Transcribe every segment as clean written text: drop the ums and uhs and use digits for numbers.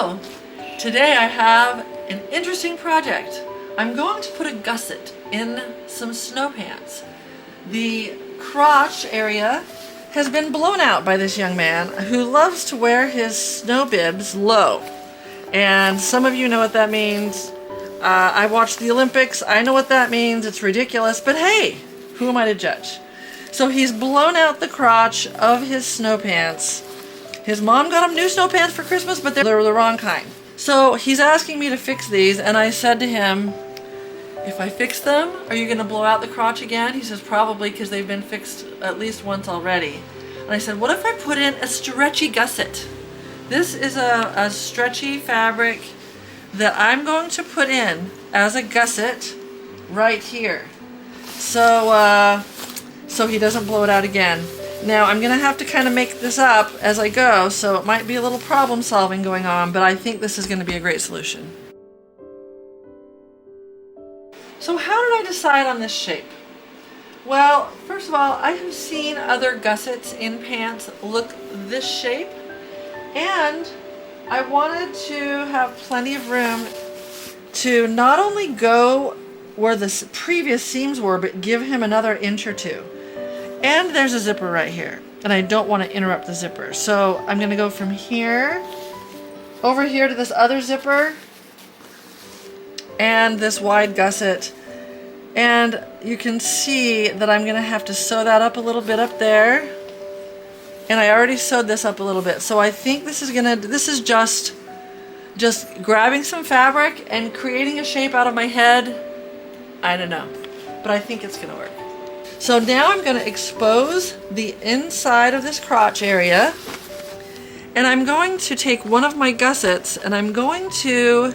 Hello! Today I have an interesting project. I'm going to put a gusset in some snow pants. The crotch area has been blown out by this young man who loves to wear his snow bibs low. And some of you know what that means. I watched the Olympics. I know what that means. It's ridiculous, but hey, who am I to judge? So he's blown out the crotch of his snow pants. His mom got him new snow pants for Christmas, but they're the wrong kind. So he's asking me to fix these, and I said to him, if I fix them, are you going to blow out the crotch again? He says, probably, because they've been fixed at least once already. And I said, what if I put in a stretchy gusset? This is a stretchy fabric that I'm going to put in as a gusset right here. So he doesn't blow it out again. Now I'm going to have to kind of make this up as I go, so it might be a little problem solving going on, but I think this is going to be a great solution. So how did I decide on this shape? Well, first of all, I have seen other gussets in pants look this shape, and I wanted to have plenty of room to not only go where the previous seams were, but give him another inch or two. And there's a zipper right here, and I don't want to interrupt the zipper. So I'm going to go from here over here to this other zipper and this wide gusset. And you can see that I'm going to have to sew that up a little bit up there. And I already sewed this up a little bit. So I think this is just grabbing some fabric and creating a shape out of my head. I don't know, but I think it's going to work. So now I'm going to expose the inside of this crotch area, and I'm going to take one of my gussets and I'm going to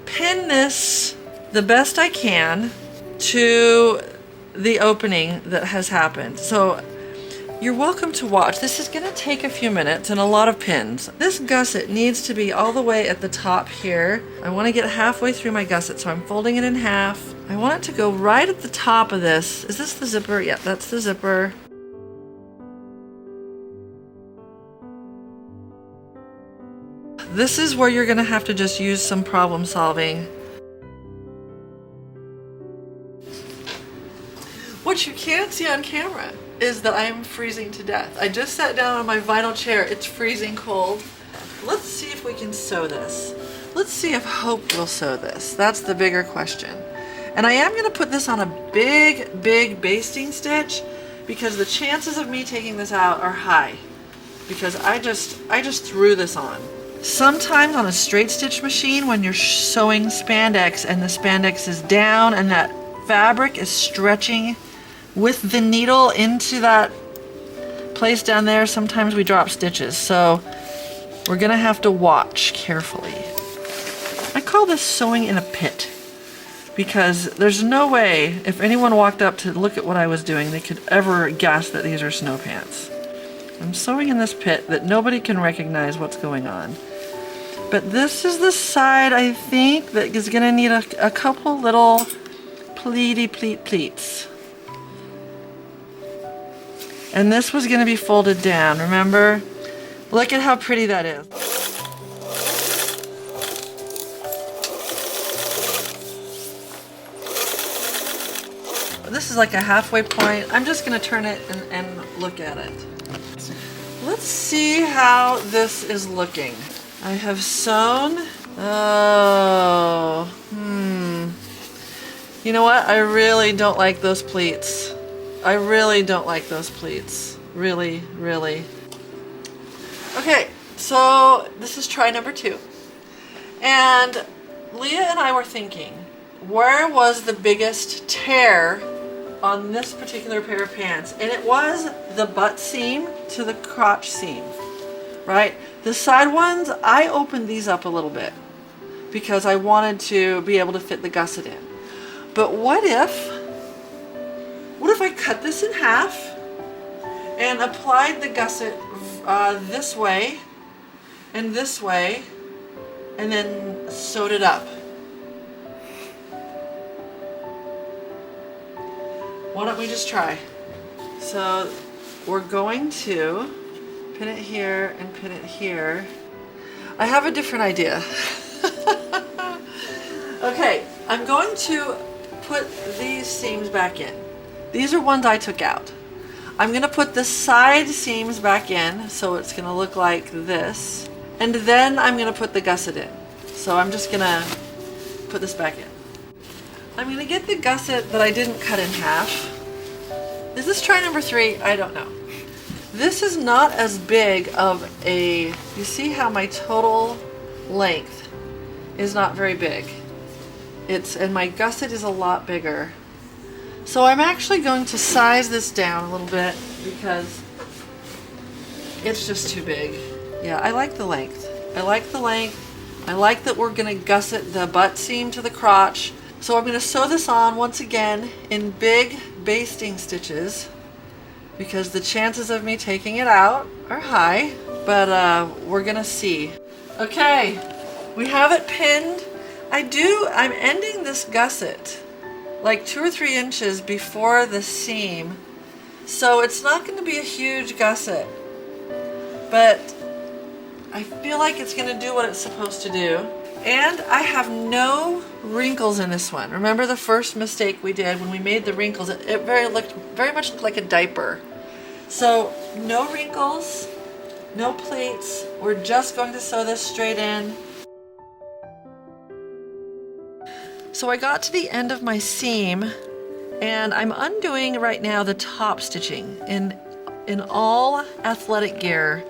pin this the best I can to the opening that has happened. So you're welcome to watch. This is going to take a few minutes and a lot of pins. This gusset needs to be all the way at the top here. I want to get halfway through my gusset, so I'm folding it in half. I want it to go right at the top of this. Is this the zipper? Yeah, that's the zipper. This is where you're going to have to just use some problem solving. What you can't see on camera is that I am freezing to death. I just sat down on my vinyl chair. It's freezing cold. Let's see if we can sew this. Let's see if Hope will sew this. That's the bigger question. And I am going to put this on a big basting stitch because the chances of me taking this out are high, because I just threw this on. Sometimes on a straight stitch machine, when you're sewing spandex and the spandex is down and that fabric is stretching with the needle into that place down there, sometimes we drop stitches. So we're going to have to watch carefully. I call this sewing in a pit, because there's no way, if anyone walked up to look at what I was doing, they could ever guess that these are snow pants. I'm sewing in this pit that nobody can recognize what's going on. But this is the side, I think, that is going to need a couple little pleats. And this was going to be folded down, remember? Look at how pretty that is. This is like a halfway point. I'm just going to turn it and look at it. Let's see how this is looking. I have sewn. You know what? I really don't like those pleats. I really don't like those pleats. Really. Okay, so this is try number 2. And Leah and I were thinking, where was the biggest tear on this particular pair of pants? And it was the butt seam to the crotch seam, right? The side ones, I opened these up a little bit because I wanted to be able to fit the gusset in. But what if I cut this in half and applied the gusset this way and this way, and then sewed it up? Why don't we just try? So we're going to pin it here and pin it here. I have a different idea. Okay, I'm going to put these seams back in. These are ones I took out. I'm going to put the side seams back in, so it's going to look like this. And then I'm going to put the gusset in. So I'm just going to put this back in. I'm going to get the gusset that I didn't cut in half. Is this try number 3? I don't know. This is not as big of a, you see how my total length is not very big. And my gusset is a lot bigger. So I'm actually going to size this down a little bit because it's just too big. Yeah, I like the length. I like the length. I like that we're going to gusset the butt seam to the crotch. So I'm going to sew this on once again in big basting stitches because the chances of me taking it out are high, but we're going to see. Okay, we have it pinned. I'm ending this gusset like 2 or 3 inches before the seam. So it's not going to be a huge gusset, but I feel like it's going to do what it's supposed to do. And I have no wrinkles in this one. Remember the first mistake we did when we made the wrinkles? It very much looked like a diaper. So no wrinkles, no pleats. We're just going to sew this straight in. So I got to the end of my seam and I'm undoing right now the top stitching. In all athletic gear,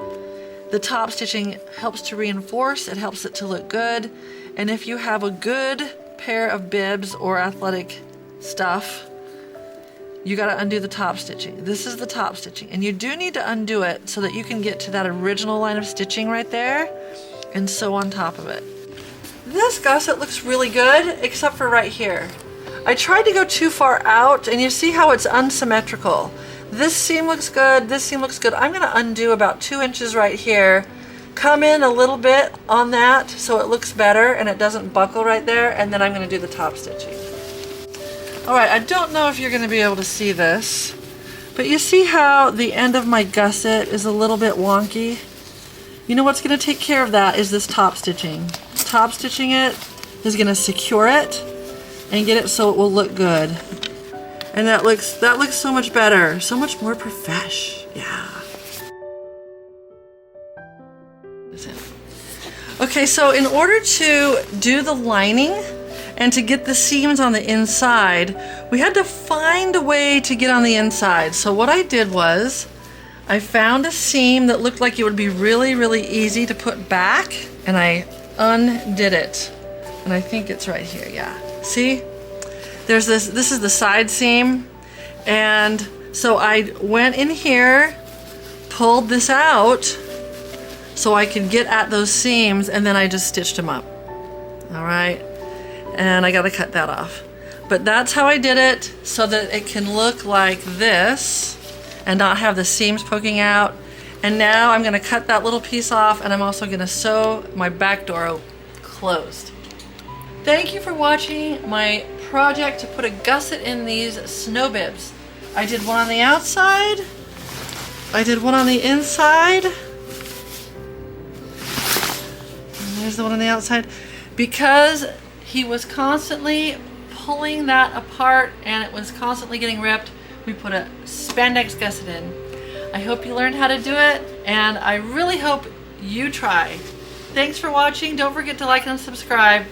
the top stitching helps to reinforce, it helps it to look good. And if you have a good pair of bibs or athletic stuff, you gotta undo the top stitching. This is the top stitching. And you do need to undo it so that you can get to that original line of stitching right there and sew on top of it. This gusset looks really good, except for right here. I tried to go too far out, and you see how it's unsymmetrical. This seam looks good, this seam looks good. I'm gonna undo about 2 inches right here, come in a little bit on that so it looks better and it doesn't buckle right there, and then I'm gonna do the top stitching. All right, I don't know if you're gonna be able to see this, but you see how the end of my gusset is a little bit wonky? You know what's gonna take care of that is this top stitching. Top stitching it is gonna secure it and get it so it will look good. And that looks so much better, so much more profesh. Yeah. Okay, so in order to do the lining and to get the seams on the inside, we had to find a way to get on the inside. So what I did was I found a seam that looked like it would be really, really easy to put back, and I undid it. And I think it's right here, yeah. See? There's this is the side seam, and so I went in here, pulled this out so I could get at those seams, and then I just stitched them up. All right, and I gotta cut that off. But that's how I did it, so that it can look like this and not have the seams poking out. And now I'm gonna cut that little piece off, and I'm also gonna sew my back door closed. Thank you for watching my project to put a gusset in these snow bibs. I did one on the outside, I did one on the inside, and there's the one on the outside. Because he was constantly pulling that apart and it was constantly getting ripped, we put a spandex gusset in. I hope you learned how to do it, and I really hope you try. Thanks for watching. Don't forget to like and subscribe.